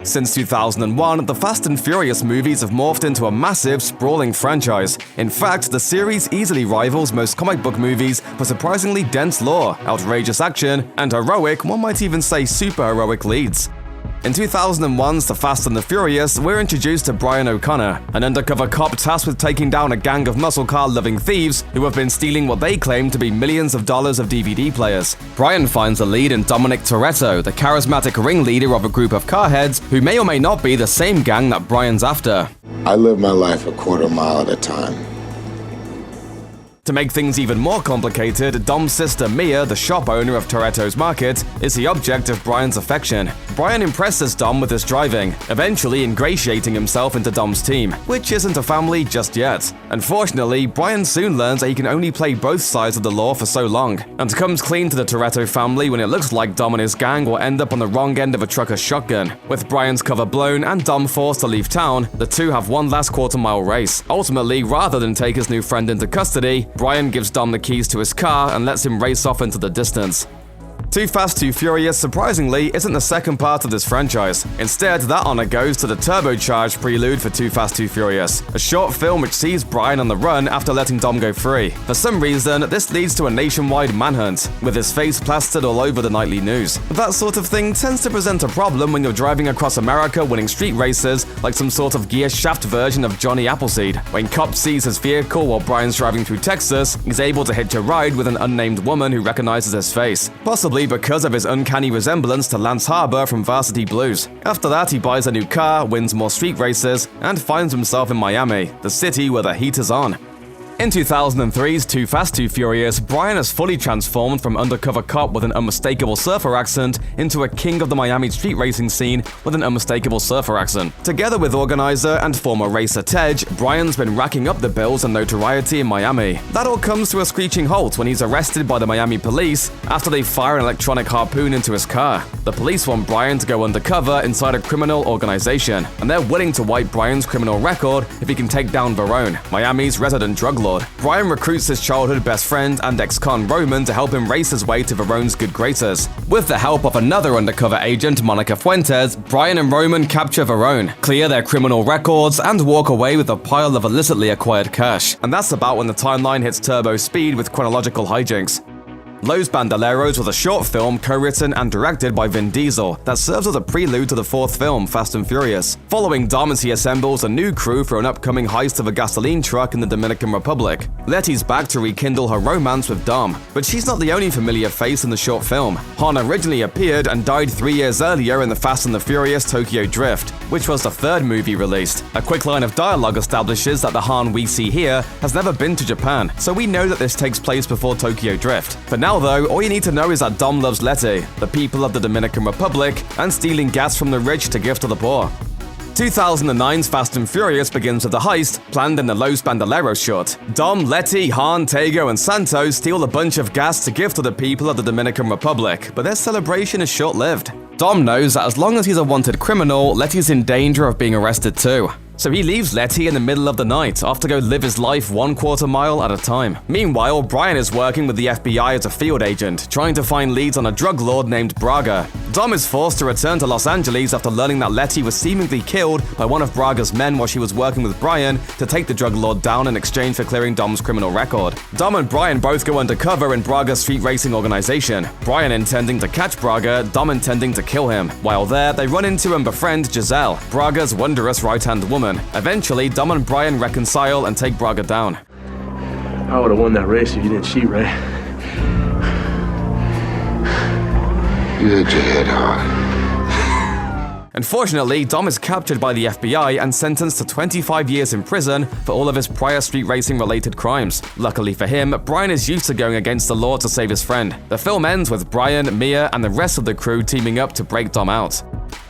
Since 2001, the Fast and Furious movies have morphed into a massive, sprawling franchise. In fact, the series easily rivals most comic book movies for surprisingly dense lore, outrageous action, and heroic, one might even say super-heroic leads. In 2001's The Fast and the Furious, we're introduced to Brian O'Connor, an undercover cop tasked with taking down a gang of muscle car-loving thieves who have been stealing what they claim to be millions of dollars of DVD players. Brian finds a lead in Dominic Toretto, the charismatic ringleader of a group of carheads who may or may not be the same gang that Brian's after. I live my life a quarter mile at a time. To make things even more complicated, Dom's sister Mia, the shop owner of Toretto's Market, is the object of Brian's affection. Brian impresses Dom with his driving, eventually ingratiating himself into Dom's team, which isn't a family just yet. Unfortunately, Brian soon learns that he can only play both sides of the law for so long, and comes clean to the Toretto family when it looks like Dom and his gang will end up on the wrong end of a trucker's shotgun. With Brian's cover blown and Dom forced to leave town, the two have one last quarter-mile race. Ultimately, rather than take his new friend into custody, Brian gives Dom the keys to his car and lets him race off into the distance. Too Fast, Too Furious, surprisingly, isn't the second part of this franchise. Instead, that honor goes to the turbocharged Prelude for Too Fast, Too Furious, a short film which sees Brian on the run after letting Dom go free. For some reason, this leads to a nationwide manhunt, with his face plastered all over the nightly news. That sort of thing tends to present a problem when you're driving across America winning street races like some sort of gear shaft version of Johnny Appleseed. When Cop sees his vehicle while Brian's driving through Texas, he's able to hitch a ride with an unnamed woman who recognizes his face, possibly because of his uncanny resemblance to Lance Harbor from Varsity Blues. After that, he buys a new car, wins more street races, and finds himself in Miami, the city where the heat is on. In 2003's Too Fast, Too Furious, Brian has fully transformed from undercover cop with an unmistakable surfer accent into a king of the Miami street racing scene with an unmistakable surfer accent. Together with organizer and former racer Tej, Brian's been racking up the bills and notoriety in Miami. That all comes to a screeching halt when he's arrested by the Miami police after they fire an electronic harpoon into his car. The police want Brian to go undercover inside a criminal organization, and they're willing to wipe Brian's criminal record if he can take down Verone, Miami's resident drug lord. Brian recruits his childhood best friend and ex-con Roman to help him race his way to Verone's good graces. With the help of another undercover agent, Monica Fuentes, Brian and Roman capture Verone, clear their criminal records, and walk away with a pile of illicitly acquired cash. And that's about when the timeline hits turbo speed with chronological hijinks. Los Bandoleros was a short film co-written and directed by Vin Diesel that serves as a prelude to the fourth film, Fast and Furious. Following Dom as he assembles a new crew for an upcoming heist of a gasoline truck in the Dominican Republic. Letty's back to rekindle her romance with Dom, but she's not the only familiar face in the short film. Han originally appeared and died 3 years earlier in the Fast and the Furious Tokyo Drift, which was the third movie released. A quick line of dialogue establishes that the Han we see here has never been to Japan, so we know that this takes place before Tokyo Drift. For now though, all you need to know is that Dom loves Letty, the people of the Dominican Republic, and stealing gas from the rich to give to the poor. 2009's Fast and Furious begins with a heist planned in the Los Bandoleros short. Dom, Letty, Han, Tego, and Santos steal a bunch of gas to give to the people of the Dominican Republic, but their celebration is short-lived. Dom knows that as long as he's a wanted criminal, Letty's in danger of being arrested too. So he leaves Letty in the middle of the night, off to go live his life 1/4 mile at a time. Meanwhile, Brian is working with the FBI as a field agent, trying to find leads on a drug lord named Braga. Dom is forced to return to Los Angeles after learning that Letty was seemingly killed by one of Braga's men while she was working with Brian to take the drug lord down in exchange for clearing Dom's criminal record. Dom and Brian both go undercover in Braga's street racing organization, Brian intending to catch Braga, Dom intending to kill him. While there, they run into and befriend Giselle, Braga's wondrous right-hand woman. Eventually, Dom and Brian reconcile and take Braga down. I would have won that race if you didn't cheat, right? You hit your head hard. Unfortunately, Dom is captured by the FBI and sentenced to 25 years in prison for all of his prior street racing-related crimes. Luckily for him, Brian is used to going against the law to save his friend. The film ends with Brian, Mia, and the rest of the crew teaming up to break Dom out.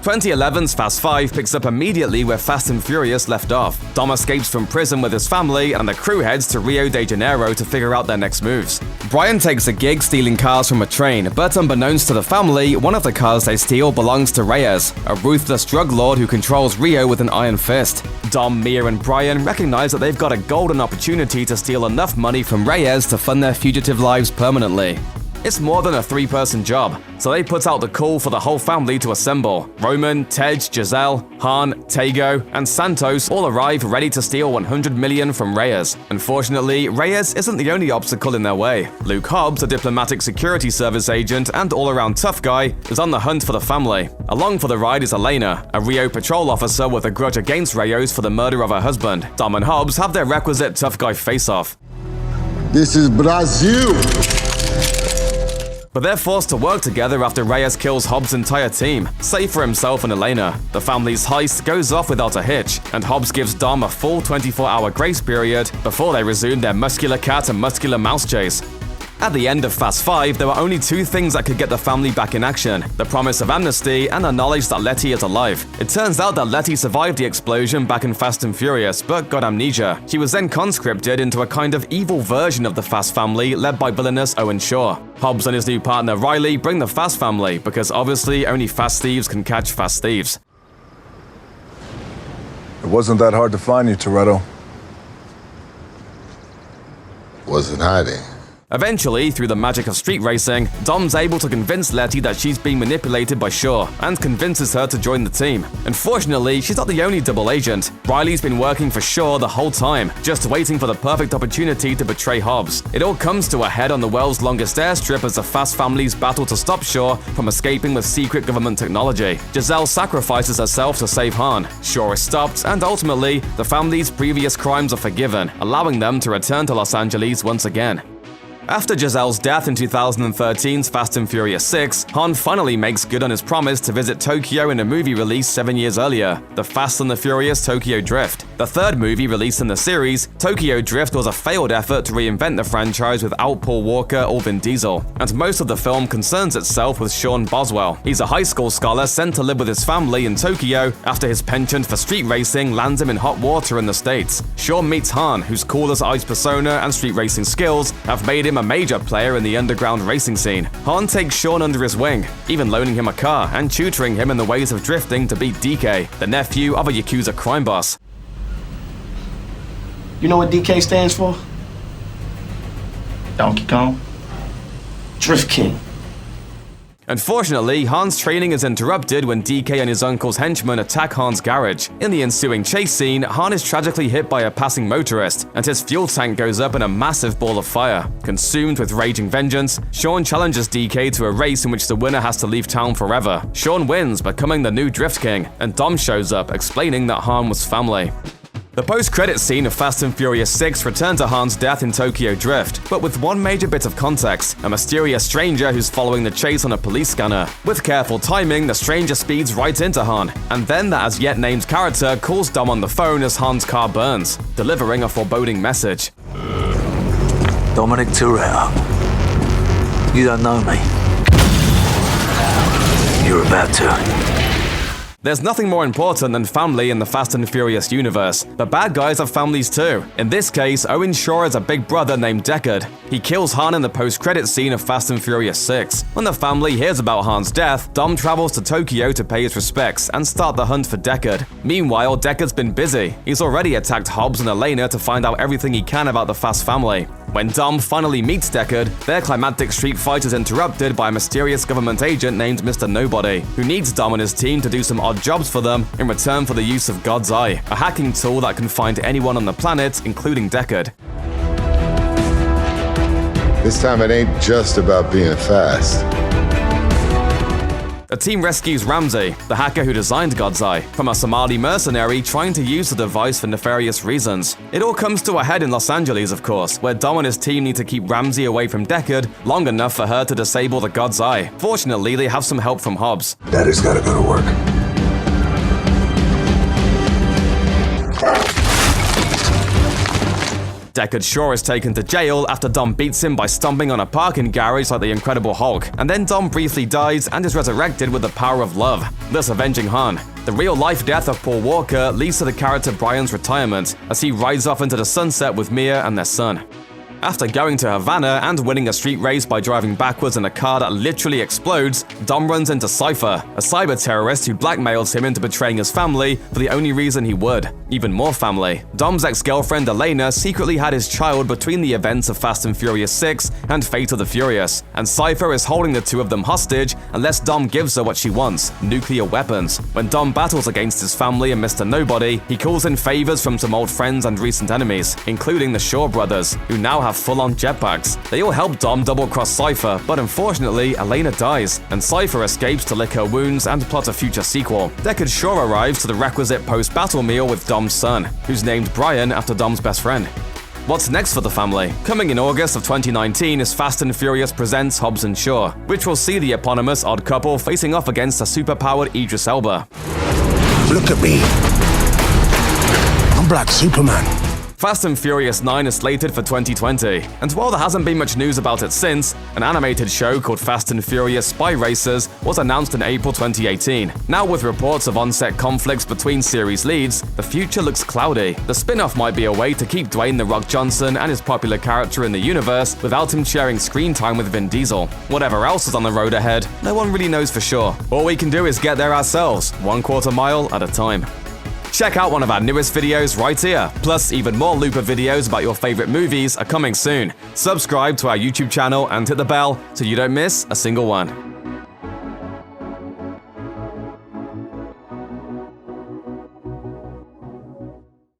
2011's Fast 5 picks up immediately where Fast and Furious left off. Dom escapes from prison with his family, and the crew heads to Rio de Janeiro to figure out their next moves. Brian takes a gig stealing cars from a train, but unbeknownst to the family, one of the cars they steal belongs to Reyes, a ruthless drug lord who controls Rio with an iron fist. Dom, Mia, and Brian recognize that they've got a golden opportunity to steal enough money from Reyes to fund their fugitive lives permanently. It's more than a three-person job, so they put out the call for the whole family to assemble. Roman, Tej, Giselle, Han, Tego, and Santos all arrive ready to steal $100 million from Reyes. Unfortunately, Reyes isn't the only obstacle in their way. Luke Hobbs, a diplomatic security service agent and all-around tough guy, is on the hunt for the family. Along for the ride is Elena, a Rio patrol officer with a grudge against Reyes for the murder of her husband. Dom and Hobbs have their requisite tough guy face-off. This is Brazil! But they're forced to work together after Reyes kills Hobbs' entire team, save for himself and Elena. The family's heist goes off without a hitch, and Hobbs gives Dom a full 24-hour grace period before they resume their muscular cat and muscular mouse chase. At the end of Fast 5, there were only two things that could get the family back in action: the promise of amnesty and the knowledge that Letty is alive. It turns out that Letty survived the explosion back in Fast and Furious, but got amnesia. She was then conscripted into a kind of evil version of the Fast family led by villainous Owen Shaw. Hobbs and his new partner Riley bring the Fast family, because obviously only fast thieves can catch fast thieves. It wasn't that hard to find you, Toretto. Wasn't hiding. Eventually, through the magic of street racing, Dom's able to convince Letty that she's being manipulated by Shaw, and convinces her to join the team. Unfortunately, she's not the only double agent. Riley's been working for Shaw the whole time, just waiting for the perfect opportunity to betray Hobbs. It all comes to a head on the world's longest airstrip as the Fast family's battle to stop Shaw from escaping with secret government technology. Giselle sacrifices herself to save Han. Shaw is stopped, and ultimately, the family's previous crimes are forgiven, allowing them to return to Los Angeles once again. After Giselle's death in 2013's Fast and Furious 6, Han finally makes good on his promise to visit Tokyo in a movie released 7 years earlier, The Fast and the Furious Tokyo Drift. The third movie released in the series, Tokyo Drift was a failed effort to reinvent the franchise without Paul Walker or Vin Diesel, and most of the film concerns itself with Sean Boswell. He's a high school scholar sent to live with his family in Tokyo after his penchant for street racing lands him in hot water in the States. Sean meets Han, whose coolest ice persona and street racing skills have made him a major player in the underground racing scene. Han takes Sean under his wing, even loaning him a car and tutoring him in the ways of drifting to beat DK, the nephew of a Yakuza crime boss. You know what DK stands for? Donkey Kong. Drift King. Unfortunately, Han's training is interrupted when DK and his uncle's henchmen attack Han's garage. In the ensuing chase scene, Han is tragically hit by a passing motorist, and his fuel tank goes up in a massive ball of fire. Consumed with raging vengeance, Sean challenges DK to a race in which the winner has to leave town forever. Sean wins, becoming the new Drift King, and Dom shows up, explaining that Han was family. The post-credits scene of Fast and Furious 6 returns to Han's death in Tokyo Drift, but with one major bit of context: a mysterious stranger who's following the chase on a police scanner. With careful timing, the stranger speeds right into Han, and then the as-yet-named character calls Dom on the phone as Han's car burns, delivering a foreboding message. Dominic Toretto. You don't know me. You're about to. There's nothing more important than family in the Fast and Furious universe, but bad guys have families too. In this case, Owen Shaw has a big brother named Deckard. He kills Han in the post-credits scene of Fast and Furious 6. When the family hears about Han's death, Dom travels to Tokyo to pay his respects and start the hunt for Deckard. Meanwhile, Deckard's been busy. He's already attacked Hobbs and Elena to find out everything he can about the Fast family. When Dom finally meets Deckard, their climactic street fight is interrupted by a mysterious government agent named Mr. Nobody, who needs Dom and his team to do some odd jobs for them in return for the use of God's Eye, a hacking tool that can find anyone on the planet, including Deckard. This time it ain't just about being fast. The team rescues Ramsey, the hacker who designed God's Eye, from a Somali mercenary trying to use the device for nefarious reasons. It all comes to a head in Los Angeles, of course, where Dom and his team need to keep Ramsey away from Deckard long enough for her to disable the God's Eye. Fortunately, they have some help from Hobbs. Daddy's gotta go to work. Deckard Shaw is taken to jail after Dom beats him by stomping on a parking garage like the Incredible Hulk, and then Dom briefly dies and is resurrected with the power of love, thus avenging Han. The real-life death of Paul Walker leads to the character Brian's retirement, as he rides off into the sunset with Mia and their son. After going to Havana and winning a street race by driving backwards in a car that literally explodes, Dom runs into Cypher, a cyber terrorist who blackmails him into betraying his family for the only reason he would. Even more family. Dom's ex-girlfriend Elena secretly had his child between the events of Fast and Furious 6 and Fate of the Furious, and Cypher is holding the two of them hostage unless Dom gives her what she wants, nuclear weapons. When Dom battles against his family and Mr. Nobody, he calls in favors from some old friends and recent enemies, including the Shaw brothers, who now have full-on jetpacks. They all help Dom double-cross Cypher, but unfortunately, Elena dies, and Cypher escapes to lick her wounds and plot a future sequel. Deckard Shaw arrives to the requisite post-battle meal with Dom's son, who's named Brian after Dom's best friend. What's next for the family? Coming in August of 2019 is Fast and Furious Presents Hobbs and Shaw, which will see the eponymous odd couple facing off against a superpowered Idris Elba. Look at me. I'm Black Superman. Fast and Furious 9 is slated for 2020, and while there hasn't been much news about it since, an animated show called Fast and Furious Spy Racers was announced in April 2018. Now with reports of on-set conflicts between series leads, the future looks cloudy. The spin-off might be a way to keep Dwayne "The Rock" Johnson and his popular character in the universe without him sharing screen time with Vin Diesel. Whatever else is on the road ahead, no one really knows for sure. All we can do is get there ourselves, 1/4 mile at a time. Check out one of our newest videos right here. Plus, even more Looper videos about your favorite movies are coming soon. Subscribe to our YouTube channel and hit the bell so you don't miss a single one.